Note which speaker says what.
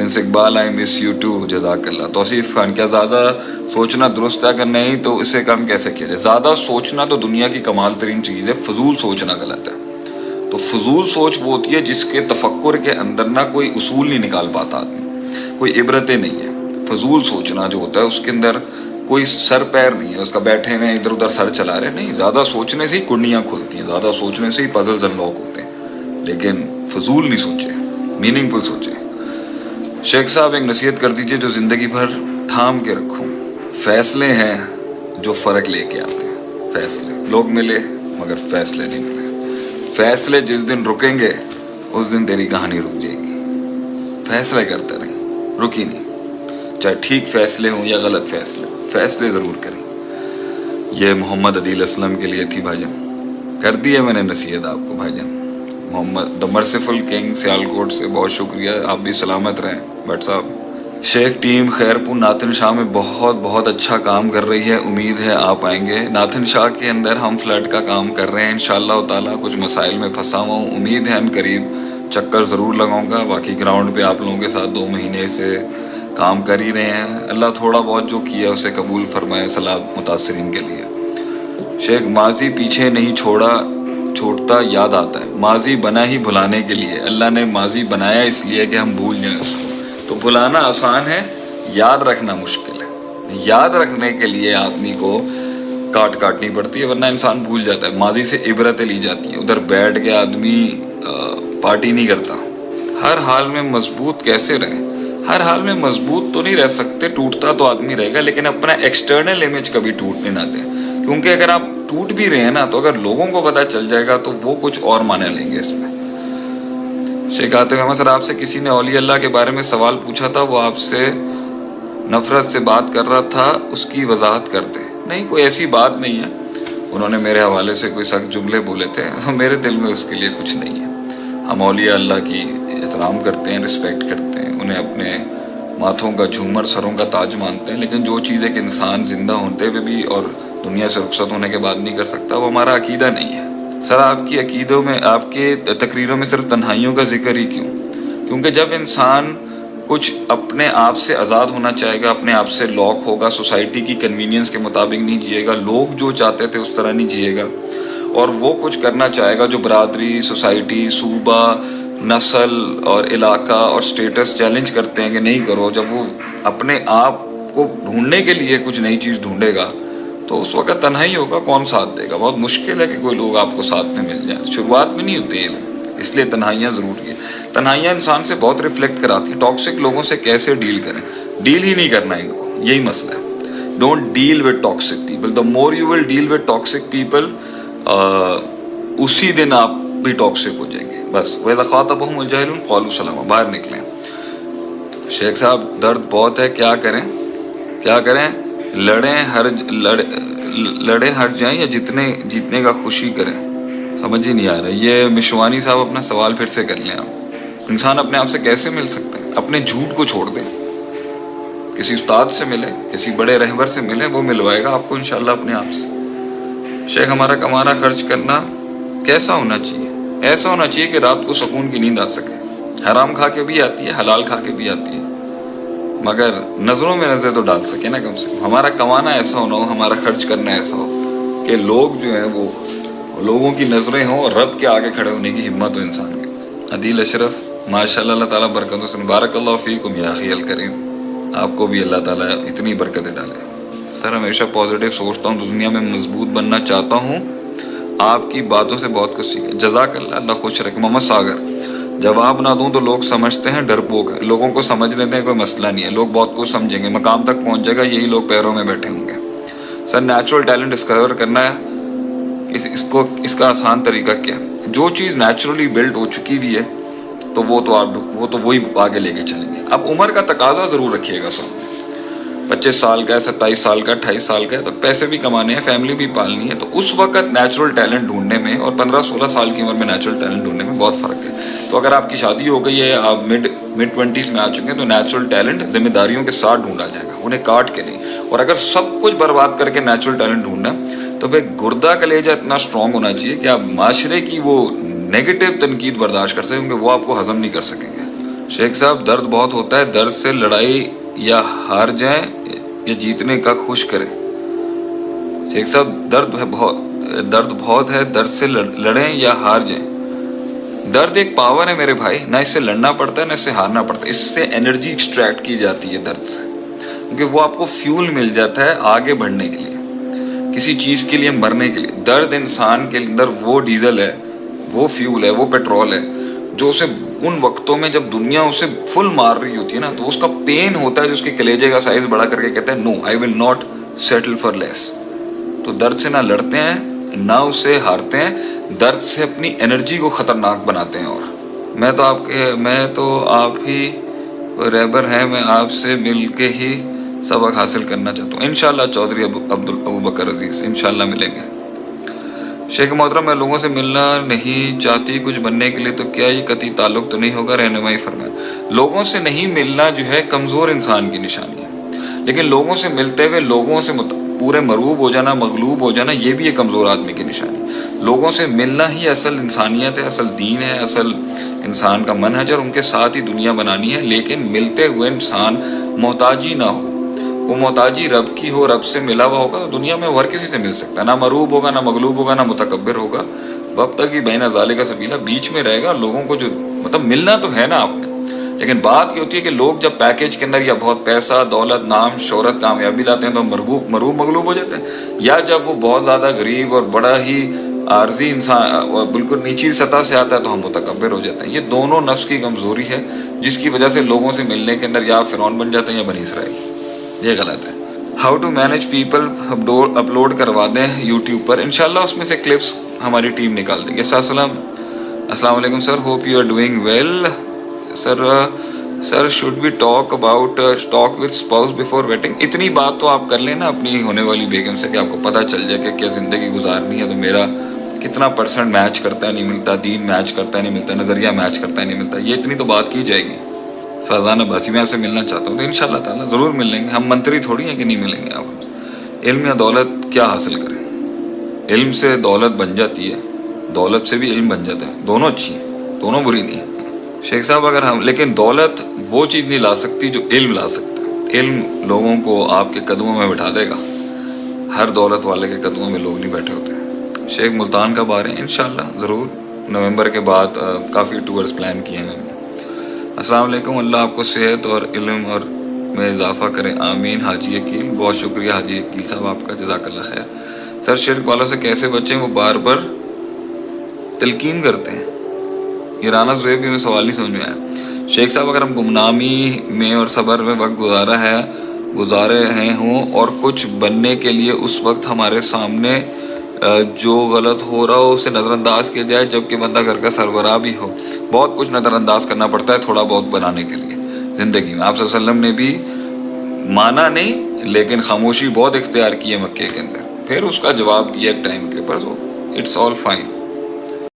Speaker 1: Prince Iqbal I miss you too जज़ाकल्लाह। तौसीफ खान, क्या ज़्यादा सोचना दुरुस्त है? अगर नहीं तो इसे कम कैसे किया जाए? ज़्यादा सोचना तो दुनिया की कमाल तरीन चीज़ है, फजूल सोचना गलत है। तो फजूल सोच वो होती है जिसके तफक्कुर के अंदर ना कोई उसूल नहीं निकाल पाता आदमी, कोई इबरतें नहीं है। फजूल सोचना जो होता है उसके अंदर कोई सर पैर नहीं है, उसका बैठे हुए इधर उधर सर चला रहे नहीं। ज़्यादा सोचने से ही कुंडियाँ खुलती हैं, ज़्यादा सोचने से ही पजल्स अनलॉक होते हैं। लेकिन फजूल नहीं सोचे, मीनिंगफुल सोचे। शेख साहब एक नसीहत कर दीजिए जो ज़िंदगी भर थाम के रखूं। फैसले हैं जो फ़र्क लेके आते हैं। फैसले लोग मिले मगर फैसले नहीं मिले। फैसले जिस दिन रुकेंगे उस दिन तेरी कहानी रुक जाएगी। फैसले करते रहें, रुकी नहीं। चाहे ठीक फैसले हों या गलत फैसले ज़रूर करें। ये मोहम्मद अदील असलम के लिए थी भाईजान, कर दी है मैंने नसीहत आपको भाईजान। Mohammad the merciful king Sialkot से बहुत शुक्रिया, आप भी सलामत रहें भट्ट साहब। शेख टीम खैरपुर नाथन शाह में बहुत अच्छा काम कर रही है, उम्मीद है आप आएंगे। नाथन शाह के अंदर हम फ्लैट का काम कर रहे हैं इंशाअल्लाह ताला। कुछ मसाइल में फंसा हुआ हूँ, उम्मीद है करीब चक्कर ज़रूर लगाऊंगा। बाकी ग्राउंड पे आप लोगों के साथ 2 महीने से काम कर ही रहे हैं। अल्लाह थोड़ा बहुत जो किया उसे कबूल फरमाए सलाब मुतासरीन के लिए। शेख माजी पीछे नहीं छोड़ता याद आता है। माजी बना ही भुलाने के लिए, अल्लाह ने माजी बनाया इसलिए कि हम भूल जाएं उसको। तो भुलाना आसान है, याद रखना मुश्किल है। याद रखने के लिए आदमी को काटनी पड़ती है, वरना इंसान भूल जाता है। माजी से इबरतें ली जाती हैं, उधर बैठ के आदमी पार्टी नहीं करता। हर हाल में मजबूत कैसे रहें? हर हाल में मजबूत तो नहीं रह सकते, टूटता तो आदमी रहेगा, लेकिन अपना एक्सटर्नल इमेज कभी टूटने ना दें। क्योंकि अगर आप टूट भी रहे हैं ना, तो अगर लोगों को पता चल जाएगा तो वो कुछ और माने लेंगे इसमें। शेख आतिफ अहमद सर, आपसे किसी ने औलिया अल्लाह के बारे में सवाल पूछा था, वो आपसे नफरत से बात कर रहा था, उसकी वजाहत करते हैं। नहीं, कोई ऐसी बात नहीं है। उन्होंने मेरे हवाले से कोई सख्त जुमले बोले थे, तो मेरे दिल में उसके लिए कुछ नहीं है। हम औलिया अल्लाह की एहतराम करते हैं, रिस्पेक्ट करते हैं, उन्हें अपने माथों का झूमर, सरों का ताज मानते हैं। लेकिन जो चीज़ एक इंसान जिंदा होते हुए भी और दुनिया से रुखसत होने के बाद नहीं कर सकता, वो हमारा अकीदा नहीं है। सर, आपकी अकीदों में, आपके तकरीरों में सिर्फ तन्हाइयों का जिक्र ही क्यों? क्योंकि जब इंसान कुछ अपने आप से आज़ाद होना चाहेगा, अपने आप से लॉक होगा, सोसाइटी की कन्वीनियंस के मुताबिक नहीं जिएगा, लोग जो चाहते थे उस तरह नहीं जिएगा, और वो कुछ करना चाहेगा जो बरादरी, सोसाइटी, सूबा, नस्ल और इलाका और स्टेटस चैलेंज करते हैं कि नहीं करो, जब वो अपने आप को ढूंढने के लिए कुछ नई चीज़ ढूंढेगा तो उस वक्त तन्हाई होगा, कौन साथ देगा? बहुत मुश्किल है कि कोई लोग आपको साथ में मिल जाए। शुरुआत में नहीं होते हैं, इसलिए तन्हाइयाँ ज़रूरी है। तन्हाइयाँ इंसान से बहुत रिफ्लेक्ट कराती हैं। टॉक्सिक लोगों से कैसे डील करें? डील ही नहीं करना इनको, यही मसला है। Don't deal with toxic people. The more you will deal with toxic people, उसी दिन आप भी टॉक्सिक हो जाएंगे। बस वैसा ख़ातबहुमुल जाहिलून क़ालू सलामा, बाहर निकलें। शेख साहब, दर्द बहुत है, क्या करें? लड़े हर जाएं या जीतने का खुशी करें? समझ ही नहीं आ रहा। ये मिशवानी साहब अपना सवाल फिर से कर लें आप। इंसान अपने आप से कैसे मिल सकता है? अपने झूठ को छोड़ दें, किसी उस्ताद से मिले, किसी बड़े रहबर से मिले, वो मिलवाएगा आपको इंशाल्लाह अपने आप से। शेख, हमारा कमाना खर्च करना कैसा होना चाहिए? ऐसा होना चाहिए कि रात को सुकून की नींद आ सके। हराम खा के भी आती है, हलाल खा के भी आती है, मगर नज़रों में नज़र तो डाल सके ना कम से कम। हमारा कमाना ऐसा होना हो, हमारा खर्च करना ऐसा हो कि लोग जो हैं वो लोगों की नज़रें हों और रब के आगे खड़े होने की हिम्मत हो इंसान के पास। अदील अशरफ, माशाल्लाह, अल्लाह ताला बरकतों से, बारकल्लाहु फीकुम या अखी अल करीम, आपको भी अल्लाह ताला इतनी बरकतें डाले। सर, हमेशा पॉजिटिव सोचता हूँ, दुनिया में मजबूत बनना चाहता हूँ, आपकी बातों से बहुत कुछ सीखा। जज़ाकल्लाह, अल्लाह खुश रखे। मोहम्मद सागर, जवाब ना दूं तो लोग समझते हैं डरपोक है। लोगों को समझ लेते हैं, कोई मसला नहीं है, लोग बहुत कुछ समझेंगे, मकाम तक पहुंच जाएगा, यही लोग पैरों में बैठे होंगे। सर, नेचुरल टैलेंट डिस्कवर करना है, इसका आसान तरीका क्या है? जो चीज़ नेचुरली बिल्ड हो चुकी भी है तो वो तो वही आगे लेके चलेंगे। अब उम्र का तकाजा ज़रूर रखिएगा। सब 25 साल का है, 27 साल का, 28 साल का है, तो पैसे भी कमाने हैं, फैमिली भी पालनी है, तो उस वक्त नेचुरल टैलेंट ढूंढने में और 15-16 साल की उम्र में नेचुरल टैलेंट ढूंढने में बहुत फ़र्क है। तो अगर आपकी शादी हो गई है, आप मिड 20s में आ चुके हैं, तो नेचुरल टैलेंट जिम्मेदारियों के साथ ढूंढा जाएगा, उन्हें काट के नहीं। और अगर सब कुछ बर्बाद करके नेचुरल टैलेंट ढूंढना तो फिर गुर्दा कलेजा इतना स्ट्रॉन्ग होना चाहिए कि आप माशरे की वो नेगेटिव तनकीद बर्दाश्त कर सकें, क्योंकि वो आपको हजम नहीं कर सकेंगे। शेख साहब दर्द बहुत होता है, दर्द से लड़ाई या हार जाएं या जीतने का खुश करें। शेख साहब दर्द बहुत है, दर्द से लड़ें या हार जाएं। दर्द एक पावर है मेरे भाई, ना इससे लड़ना पड़ता है ना इससे हारना पड़ता है, इससे एनर्जी एक्सट्रैक्ट की जाती है दर्द से, क्योंकि वो आपको फ्यूल मिल जाता है आगे बढ़ने के लिए, किसी चीज़ के लिए मरने के लिए। दर्द इंसान के अंदर वो डीजल है, वो फ्यूल है, वो पेट्रोल है जो उसे उन वक्तों में जब दुनिया उसे फुल मार रही होती है ना, तो उसका पेन होता है जो उसके कलेजे का साइज बड़ा करके कहता है no I will not settle for less. तो दर्द से ना लड़ते हैं ना उससे हारते हैं, दर्द से अपनी एनर्जी को ख़तरनाक बनाते हैं। और मैं तो आप ही रहबर हैं, मैं आपसे मिल के ही सबक हासिल करना चाहता हूँ। इंशाल्लाह चौधरी अबू बकर अजीज़, इंशाल्लाह मिलेंगे। शेख मोहतरम मैं लोगों से मिलना नहीं चाहती कुछ बनने के लिए, तो क्या ये कतई ताल्लुक तो नहीं होगा? रहनुमाई फरमाएं। लोगों से नहीं मिलना जो है कमज़ोर इंसान की निशानी है, लेकिन लोगों से मिलते हुए लोगों से पूरे मरूब हो जाना, मगलूब हो जाना, ये भी एक कमज़ोर आदमी की निशानी। लोगों से मिलना ही असल इंसानियत है, असल दीन है, असल इंसान का मनहज है, और उनके साथ ही दुनिया बनानी है। लेकिन मिलते हुए इंसान मोहताजी ना हो, वो मोहताजी रब की हो, रब से मिला हुआ होगा तो दुनिया में हर किसी से मिल सकता है, ना मरूब होगा, ना मगलूब होगा, ना मुतकब्बिर होगा। वब तक ही बैन ज़ालिक का सबीला, बीच में रहेगा। लोगों को जो मतलब मिलना तो है ना आपने, लेकिन बात ये होती है कि लोग जब पैकेज के अंदर या बहुत पैसा, दौलत, नाम, शोहरत, कामयाबी लाते हैं तो मरूब मगलूब हो जाते हैं, या जब वो बहुत ज़्यादा गरीब और बड़ा ही आर्जी इंसान और बिल्कुल नीची सतह से आता है तो हम मुतकब्बिर हो जाते हैं। ये दोनों नफ्स की कमज़ोरी है, जिसकी वजह से लोगों से मिलने के अंदर या फ़िरौन बन जाते हैं या बनी इसराइल। ये गलत है। How to manage people upload करवा दें यूट्यूब पर, इंशाल्लाह उसमें से क्लिप्स हमारी टीम निकाल देगी। अस्सलाम वालेकुम sir, hope you are doing well. Sir should be talk with spouse before waiting. इतनी बात तो आप कर लेना अपनी होने वाली बेगम से कि आपको पता चल जाए कि क्या ज़िंदगी गुजारनी है, तो मेरा कितना % मैच करता है नहीं मिलता, दीन मैच करता है नहीं मिलता, नज़रिया मैच करता है नहीं मिलता, ये इतनी तो बात की जाएगी। फैज़ान अब्बासी मैं आपसे मिलना चाहता हूँ, तो इंशाल्लाह ताला ज़रूर मिल लेंगे। हम मंत्री थोड़ी हैं कि नहीं मिलेंगे आप। इल्म या दौलत क्या हासिल करें? इल्म से दौलत बन जाती है, दौलत से भी इल्म बन जाता है, दोनों अच्छी हैं, दोनों बुरी नहीं है। शेख साहब अगर हम, लेकिन दौलत वो चीज़ नहीं ला सकती जो इल्म ला सकता है। इल्म लोगों को आपके कदमों में बिठा देगा, हर दौलत वाले के कदमों में लोग नहीं बैठे होते। शेख मुल्तान कब आ रहे हैं? इंशाल्लाह ज़रूर, नवंबर के बाद काफ़ी टूर्स प्लान किए हैं मैंने। अस्सलाम वालेकुम, अल्लाह आपको सेहत और इल्म और में इजाफ़ा करें, आमीन। हाजी अकील, बहुत शुक्रिया हाजी अकील साहब आपका, जज़ाकल्लाह खैर। सर शिर्क वालों से कैसे बचें, वो बार बार तलकीन करते हैं। ये राना ज़ुहैब भी में सवाल नहीं समझ में आया। शेख साहब अगर हम गुमनामी में और सब्र में वक्त गुजारे हैं हों और कुछ बनने के लिए उस वक्त हमारे सामने जो गलत हो रहा हो उसे नज़रअंदाज किया जाए, जबकि बंदा घर का सरबराह भी हो। बहुत कुछ नज़रअंदाज करना पड़ता है थोड़ा बहुत बनाने के लिए ज़िंदगी में। आप सल्लल्लाहु अलैहि वसल्लम ने भी माना नहीं, लेकिन खामोशी बहुत इख्तियार की है मक्के के अंदर, फिर उसका जवाब दिया एक टाइम के ऊपर। So it's all fine.